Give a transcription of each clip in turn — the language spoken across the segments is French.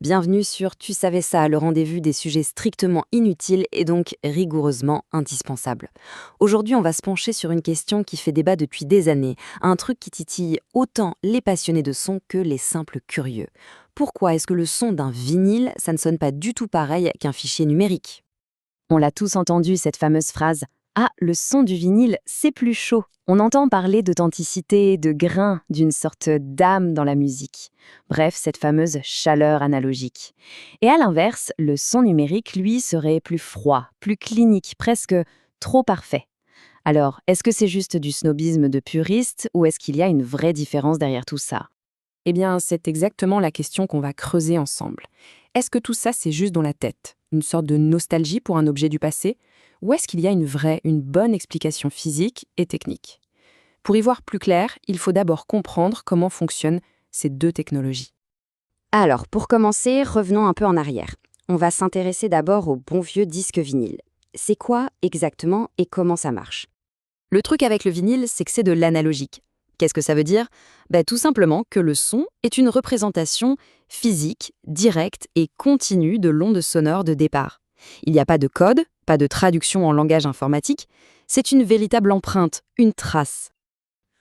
Bienvenue sur Tu savais ça, le rendez-vous des sujets strictement inutiles et donc rigoureusement indispensables. Aujourd'hui, on va se pencher sur une question qui fait débat depuis des années, un truc qui titille autant les passionnés de son que les simples curieux. Pourquoi est-ce que le son d'un vinyle, ça ne sonne pas du tout pareil qu'un fichier numérique? On l'a tous entendu, cette fameuse phrase: «Ah, le son du vinyle, c'est plus chaud». On entend parler d'authenticité, de grain, d'une sorte d'âme dans la musique. Bref, cette fameuse chaleur analogique. Et à l'inverse, le son numérique, lui, serait plus froid, plus clinique, presque trop parfait. Alors, est-ce que c'est juste du snobisme de puriste ou est-ce qu'il y a une vraie différence derrière tout ça? Eh bien, c'est exactement la question qu'on va creuser ensemble. Est-ce que tout ça, c'est juste dans la tête, une sorte de nostalgie pour un objet du passé, ou est-ce qu'il y a une vraie, une bonne explication physique et technique? Pour y voir plus clair, il faut d'abord comprendre comment fonctionnent ces deux technologies. Alors, pour commencer, revenons un peu en arrière. On va s'intéresser d'abord au bon vieux disque vinyle. C'est quoi exactement et comment ça marche? Le truc avec le vinyle, c'est que c'est de l'analogique. Qu'est-ce que ça veut dire? Tout simplement que le son est une représentation physique, directe et continue de l'onde sonore de départ. Il n'y a pas de code, pas de traduction en langage informatique, c'est une véritable empreinte, une trace.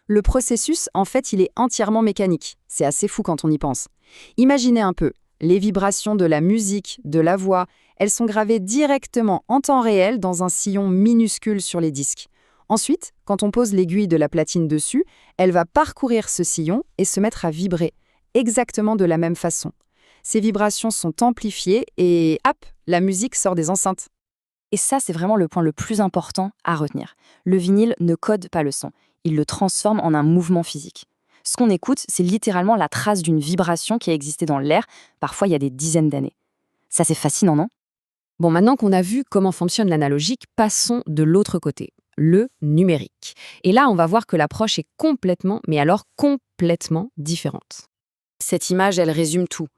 Le processus, en fait, il est entièrement mécanique. C'est assez fou quand on y pense. Imaginez un peu, les vibrations de la musique, de la voix, elles sont gravées directement en temps réel dans un sillon minuscule sur les disques. Ensuite, quand on pose l'aiguille de la platine dessus, elle va parcourir ce sillon et se mettre à vibrer, exactement de la même façon. Ces vibrations sont amplifiées et hop, la musique sort des enceintes. Et ça, c'est vraiment le point le plus important à retenir. Le vinyle ne code pas le son, il le transforme en un mouvement physique. Ce qu'on écoute, c'est littéralement la trace d'une vibration qui a existé dans l'air, parfois il y a des dizaines d'années. Ça, c'est fascinant, non? Bon, maintenant qu'on a vu comment fonctionne l'analogique, passons de l'autre côté, le numérique. Et là, on va voir que l'approche est complètement, mais alors complètement différente. Cette image, elle résume tout.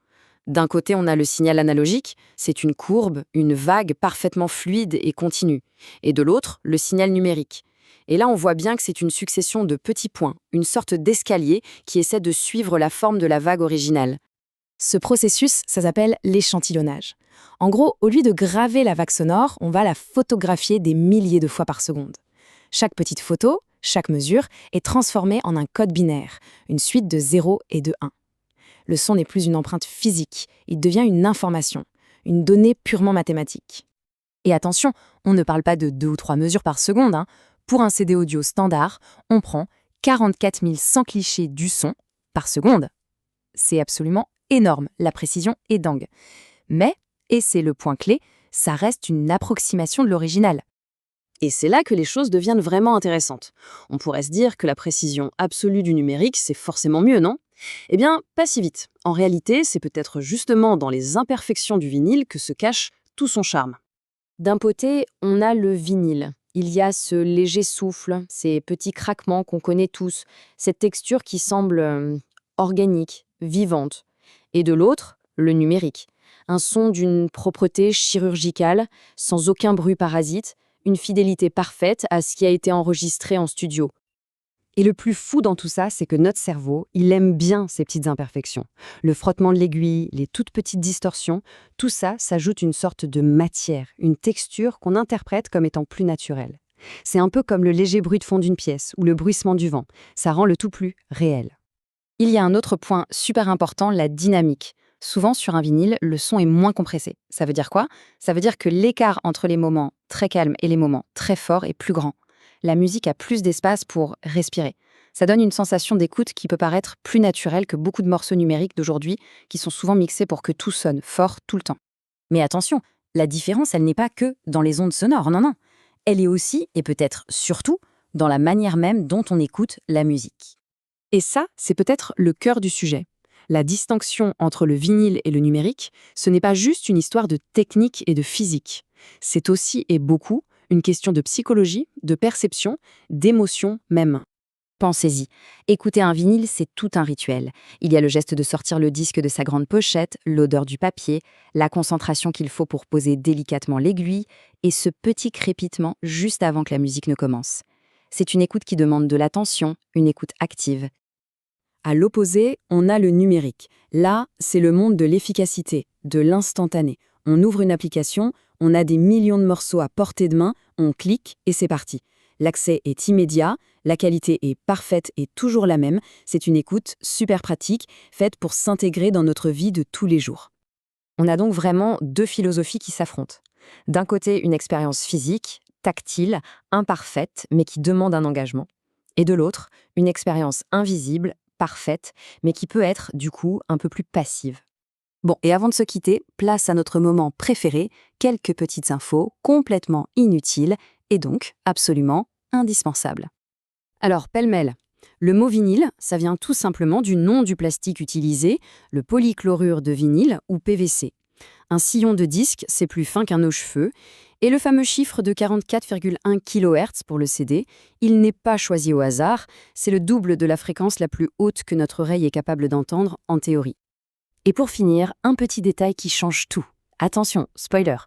D'un côté, on a le signal analogique, c'est une courbe, une vague parfaitement fluide et continue. Et de l'autre, le signal numérique. Et là, on voit bien que c'est une succession de petits points, une sorte d'escalier qui essaie de suivre la forme de la vague originale. Ce processus, ça s'appelle l'échantillonnage. En gros, au lieu de graver la vague sonore, on va la photographier des milliers de fois par seconde. Chaque petite photo, chaque mesure, est transformée en un code binaire, une suite de 0 et de 1. Le son n'est plus une empreinte physique, il devient une information, une donnée purement mathématique. Et attention, on ne parle pas de 2 ou 3 mesures par seconde. Pour un CD audio standard, on prend 44 100 clichés du son par seconde. C'est absolument énorme, la précision est dingue. Mais, et c'est le point clé, ça reste une approximation de l'original. Et c'est là que les choses deviennent vraiment intéressantes. On pourrait se dire que la précision absolue du numérique, c'est forcément mieux, non? Eh bien, pas si vite. En réalité, c'est peut-être justement dans les imperfections du vinyle que se cache tout son charme. D'un côté, on a le vinyle. Il y a ce léger souffle, ces petits craquements qu'on connaît tous, cette texture qui semble organique, vivante. Et de l'autre, le numérique. Un son d'une propreté chirurgicale, sans aucun bruit parasite, une fidélité parfaite à ce qui a été enregistré en studio. Et le plus fou dans tout ça, c'est que notre cerveau, il aime bien ces petites imperfections. Le frottement de l'aiguille, les toutes petites distorsions, tout ça s'ajoute une sorte de matière, une texture qu'on interprète comme étant plus naturelle. C'est un peu comme le léger bruit de fond d'une pièce ou le bruissement du vent. Ça rend le tout plus réel. Il y a un autre point super important, la dynamique. Souvent, sur un vinyle, le son est moins compressé. Ça veut dire quoi? Ça veut dire que l'écart entre les moments très calmes et les moments très forts est plus grand. La musique a plus d'espace pour respirer. Ça donne une sensation d'écoute qui peut paraître plus naturelle que beaucoup de morceaux numériques d'aujourd'hui qui sont souvent mixés pour que tout sonne fort tout le temps. Mais attention, la différence, elle n'est pas que dans les ondes sonores, non, non. Elle est aussi, et peut-être surtout, dans la manière même dont on écoute la musique. Et ça, c'est peut-être le cœur du sujet. La distinction entre le vinyle et le numérique, ce n'est pas juste une histoire de technique et de physique. C'est aussi et beaucoup une question de psychologie, de perception, d'émotion même. Pensez-y. Écouter un vinyle, c'est tout un rituel. Il y a le geste de sortir le disque de sa grande pochette, l'odeur du papier, la concentration qu'il faut pour poser délicatement l'aiguille, et ce petit crépitement juste avant que la musique ne commence. C'est une écoute qui demande de l'attention, une écoute active. À l'opposé, on a le numérique. Là, c'est le monde de l'efficacité, de l'instantané. On ouvre une application, on a des millions de morceaux à portée de main, on clique et c'est parti. L'accès est immédiat, la qualité est parfaite et toujours la même. C'est une écoute super pratique, faite pour s'intégrer dans notre vie de tous les jours. On a donc vraiment deux philosophies qui s'affrontent. D'un côté, une expérience physique, tactile, imparfaite, mais qui demande un engagement. Et de l'autre, une expérience invisible, parfaite, mais qui peut être, du coup, un peu plus passive. Bon, et avant de se quitter, place à notre moment préféré, quelques petites infos complètement inutiles et donc absolument indispensables. Alors, pêle-mêle. Le mot vinyle, ça vient tout simplement du nom du plastique utilisé, le polychlorure de vinyle ou PVC. Un sillon de disque, c'est plus fin qu'un cheveux, et le fameux chiffre de 44,1 kHz pour le CD, il n'est pas choisi au hasard, c'est le double de la fréquence la plus haute que notre oreille est capable d'entendre en théorie. Et pour finir, un petit détail qui change tout. Attention, spoiler,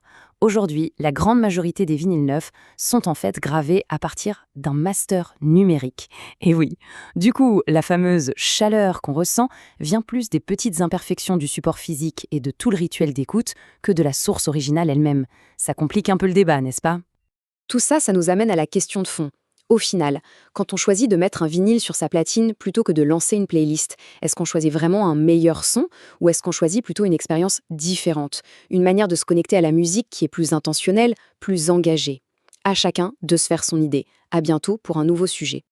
aujourd'hui, la grande majorité des vinyles neufs sont en fait gravés à partir d'un master numérique. Et oui, du coup, la fameuse chaleur qu'on ressent vient plus des petites imperfections du support physique et de tout le rituel d'écoute que de la source originale elle-même. Ça complique un peu le débat, n'est-ce pas? Tout ça, ça nous amène à la question de fond. Au final, quand on choisit de mettre un vinyle sur sa platine plutôt que de lancer une playlist, est-ce qu'on choisit vraiment un meilleur son ou est-ce qu'on choisit plutôt une expérience différente, une manière de se connecter à la musique qui est plus intentionnelle, plus engagée? À chacun de se faire son idée. À bientôt pour un nouveau sujet.